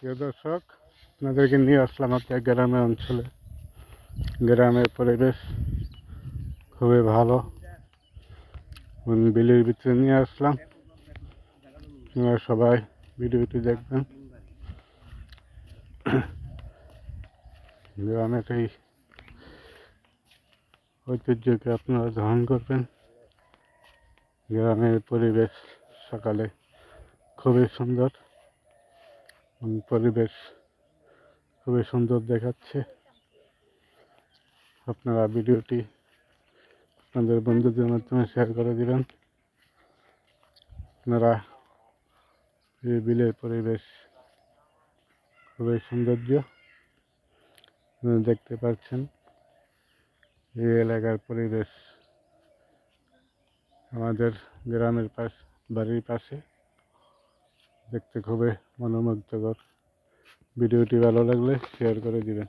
প্রিয় দর্শক, আপনাদেরকে নিয়ে আসলাম একটা গ্রামের অঞ্চলে। গ্রামের পরিবেশ খুবই ভালো। বিলের ভিতরে নিয়ে আসলাম, আপনারা সবাই ভিডিওটি দেখবেন। গ্রামের এই ঐতিহ্যকে আপনারা ধারণ করবেন। গ্রামের পরিবেশ সকালে খুবই সুন্দর, পরিবেশ খুবই সুন্দর দেখাচ্ছে। আপনারা ভিডিওটি আপনাদের বন্ধুদের মাধ্যমে শেয়ার করে দিবেন। আপনারা এই বিলের পরিবেশ খুবই সৌন্দর্য দেখতে পাচ্ছেন। এই এলাকার পরিবেশ আমাদের গ্রামের বাড়ির পাশে, দেখতে খুবই মনোমুগ্ধকর। ভিডিওটি ভালো লাগলে শেয়ার করে দিবেন।